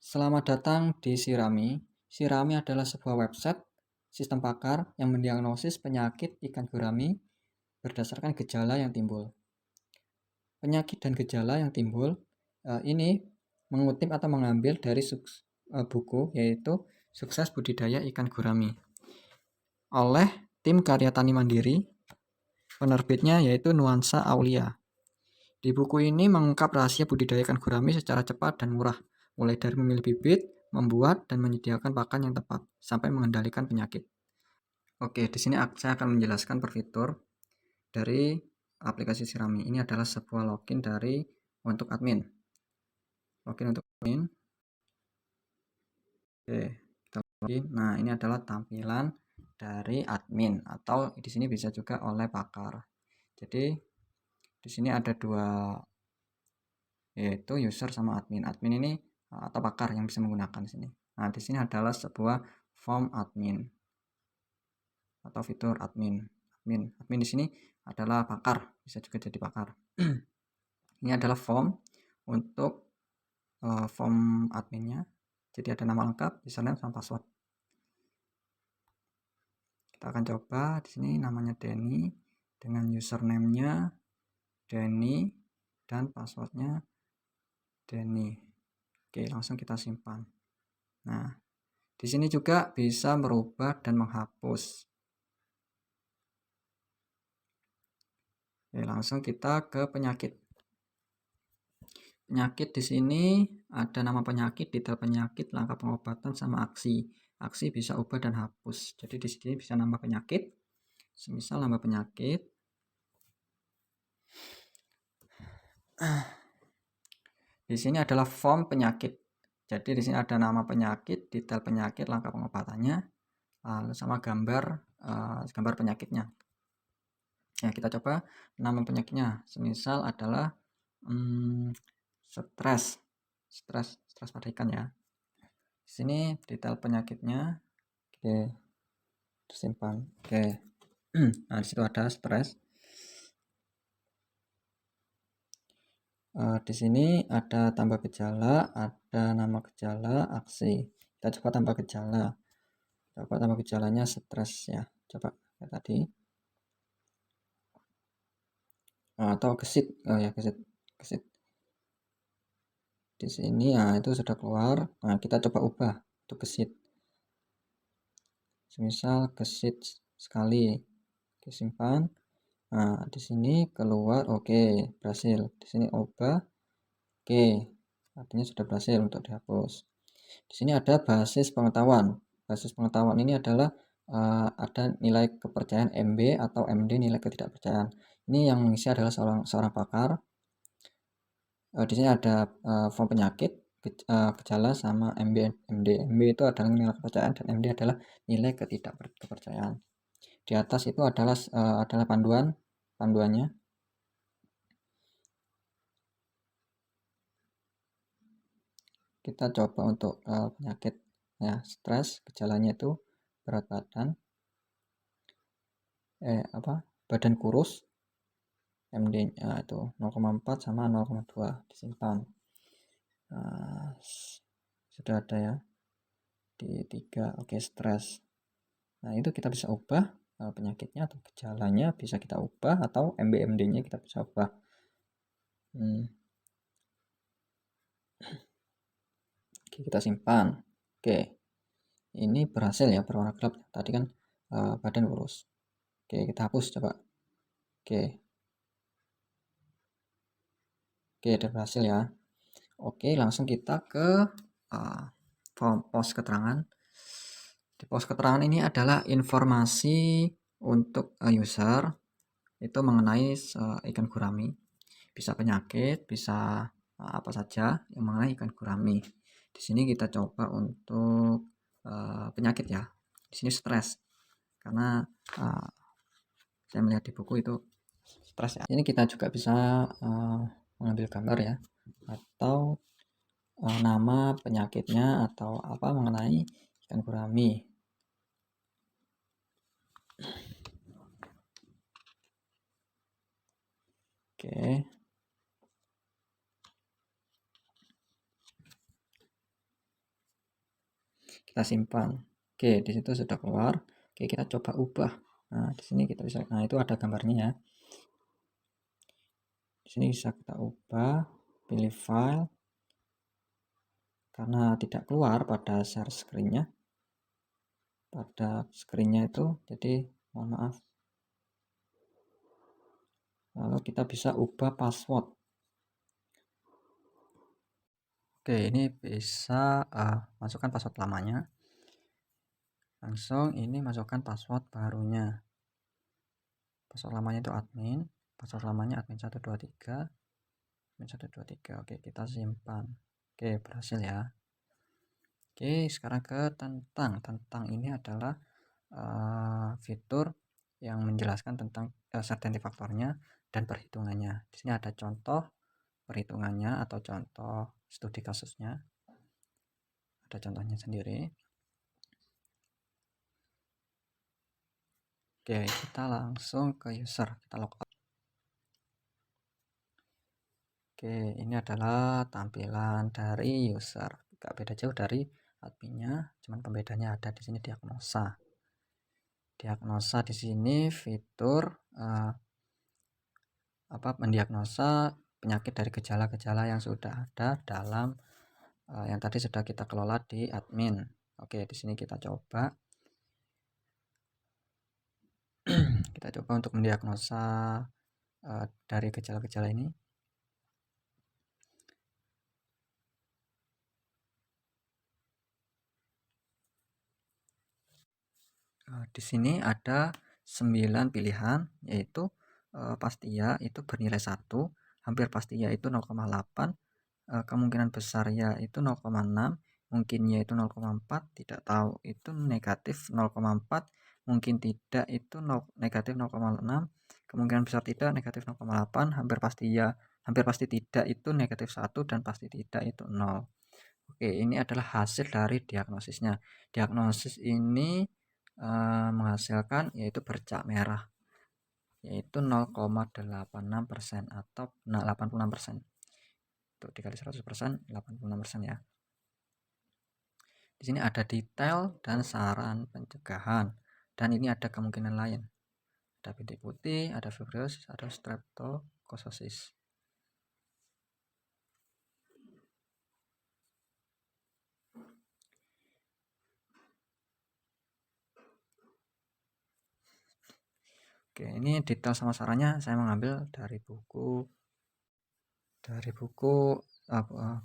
Selamat datang di Sirami. Sirami adalah sebuah website sistem pakar yang mendiagnosis penyakit ikan gurami berdasarkan gejala yang timbul. Penyakit dan gejala yang timbul ini mengutip atau mengambil dari buku yaitu Sukses Budidaya Ikan Gurami oleh tim karya tani mandiri. Penerbitnya yaitu Nuansa Aulia. Di buku ini mengungkap rahasia budidaya ikan gurami secara cepat dan murah, mulai dari memilih bibit, membuat dan menyediakan pakan yang tepat, sampai mengendalikan penyakit. Oke, di sini saya akan menjelaskan per fitur dari aplikasi Sirami. Ini adalah sebuah login untuk admin. Login untuk admin. Oke, kita login. Nah, ini adalah tampilan dari admin atau di sini bisa juga oleh pakar. Jadi di sini ada dua, yaitu user sama admin. Admin ini atau pakar yang bisa menggunakan di sini. Nah, di sini adalah sebuah form admin atau fitur admin. Admin di sini adalah pakar, bisa juga jadi pakar. Ini adalah form untuk form adminnya. Jadi ada nama lengkap, username sama password. Kita akan coba di sini namanya Denny dengan username-nya Denny dan passwordnya Denny. Oke, langsung kita simpan. Nah, di sini juga bisa merubah dan menghapus. Oke, langsung kita ke penyakit. Penyakit di sini ada nama penyakit, detail penyakit, langkah pengobatan sama aksi. Aksi bisa ubah dan hapus. Jadi di sini bisa nambah penyakit. Semisal nambah penyakit. Di sini adalah form penyakit. Jadi di sini ada nama penyakit, detail penyakit, langkah pengobatannya, lalu sama gambar penyakitnya. Ya, kita coba nama penyakitnya. Semisal adalah stres pada ikan ya. Di sini detail penyakitnya. Oke, tersimpan. Oke. Nah, di situ ada stres. Di sini ada tambah gejala, ada nama gejala, aksi. Kita coba tambah gejala. Coba tambah gejalanya stres ya. Coba kayak tadi. Atau gesit. Oh ya, gesit. Di sini ya itu sudah keluar. Nah, kita coba ubah untuk gesit. Semisal gesit sekali. Oke, simpan. Nah, di sini keluar, oke, berhasil. Di sini ubah, oke, artinya sudah berhasil untuk dihapus. Di sini ada basis pengetahuan. Basis pengetahuan ini adalah ada nilai kepercayaan MB atau MD, nilai ketidakpercayaan. Ini yang mengisi adalah seorang pakar. Di sini ada form penyakit, gejala sama MB, MD. MB itu adalah nilai kepercayaan dan MD adalah nilai ketidakpercayaan. Di atas itu adalah panduannya. Kita coba untuk penyakit ya, stres, gejalanya itu berat badan, badan kurus, MD itu 0,4 sama 0,2, disimpan. Sudah ada ya di 3. Oke, stres. Nah, itu kita bisa ubah penyakitnya atau gejalanya bisa kita ubah, atau MB-MD-nya kita bisa ubah. Oke, kita simpan. Oke, ini berhasil ya, berwarna gelap. Tadi kan badan kurus. Oke, kita hapus coba. Oke, udah berhasil ya. Oke, langsung kita ke pos keterangan. Di pos keterangan ini adalah informasi untuk user itu mengenai ikan gurami. Bisa penyakit, bisa apa saja yang mengenai ikan gurami. Di sini kita coba untuk penyakit ya. Di sini stres, karena saya melihat di buku itu stres ya. Ini kita juga bisa mengambil gambar ya, atau nama penyakitnya atau apa mengenai ikan gurami. Oke. kita simpan. Oke, di situ sudah keluar. Oke, kita coba ubah. Nah, di sini kita bisa, nah itu ada gambarnya ya. Di sini bisa kita ubah, pilih file. Karena tidak keluar pada share screen-nya. Pada screen-nya itu, jadi mohon maaf. Lalu kita bisa ubah password. Oke, ini bisa masukkan password lamanya. Langsung ini masukkan password barunya. Password lamanya itu admin, password lamanya admin123, admin123. Oke, kita simpan. Oke, berhasil ya. Oke, sekarang ke tentang ini adalah fitur yang menjelaskan tentang certainty faktornya dan perhitungannya. Di sini ada contoh perhitungannya atau contoh studi kasusnya. Ada contohnya sendiri. Oke, kita langsung ke user, kita logout. Oke, ini adalah tampilan dari user. Gak beda jauh dari adminnya, cuman pembedanya ada di sini diagnosa. Diagnosa di sini fitur mendiagnosa penyakit dari gejala-gejala yang sudah ada dalam yang tadi sudah kita kelola di admin. Oke, di sini kita coba. Kita coba untuk mendiagnosa dari gejala-gejala ini. Di sini ada 9 pilihan, yaitu pasti ya itu bernilai 1, hampir pasti ya itu 0,8, kemungkinan besar ya itu 0,6, mungkin ya itu 0,4, tidak tahu itu negatif 0,4, mungkin tidak itu negatif 0,6, kemungkinan besar tidak negatif 0,8, hampir pasti ya, hampir pasti tidak itu negatif 1, dan pasti tidak itu 0. Oke, ini adalah hasil dari diagnosisnya. Diagnosis ini menghasilkan yaitu bercak merah, yaitu 0,86% atau 86%. Untuk dikali 100%, 86% ya. Di sini ada detail dan saran pencegahan, dan ini ada kemungkinan lain. Ada bintik putih, ada fibrosis, ada streptokokosis. Oke, ini detail sama sarannya saya mengambil dari buku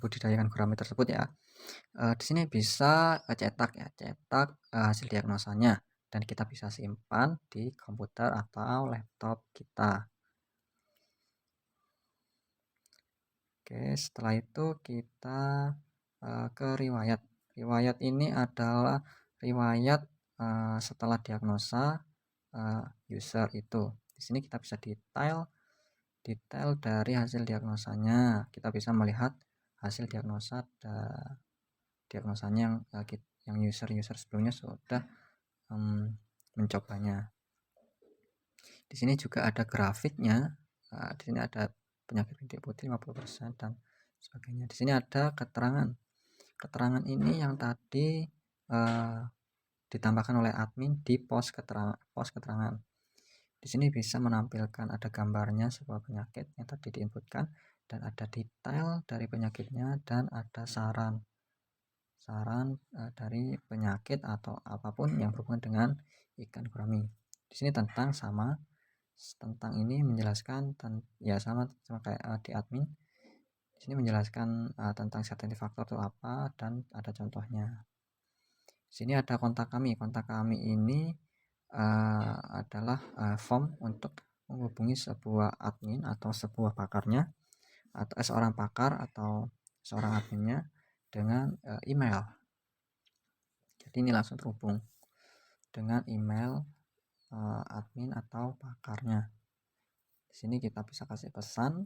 budidayakan gurame tersebut ya. Di sini bisa cetak ya, cetak hasil diagnosanya, dan kita bisa simpan di komputer atau laptop kita. Oke, setelah itu kita ke riwayat. Riwayat ini adalah riwayat setelah diagnosa user itu. Di sini kita bisa detail dari hasil diagnosanya. Kita bisa melihat hasil diagnosanya yang user sebelumnya sudah mencobanya. Di sini juga ada grafiknya. Di sini ada penyakit bintik putih 50% dan sebagainya. Di sini ada keterangan. Keterangan ini yang tadi ditambahkan oleh admin di pos keterangan. Di sini bisa menampilkan ada gambarnya sebuah penyakit yang tadi diinputkan, dan ada detail dari penyakitnya, dan ada saran dari penyakit atau apapun yang berhubungan dengan ikan gurami. Di sini tentang ini menjelaskan ya sama kayak di admin. Di sini menjelaskan tentang certainty factor itu apa, dan ada contohnya. Di sini ada kontak kami. Kontak kami ini adalah form untuk menghubungi sebuah admin atau sebuah pakarnya, atau seorang pakar atau seorang adminnya dengan email. Jadi ini langsung terhubung dengan email admin atau pakarnya. Di sini kita bisa kasih pesan.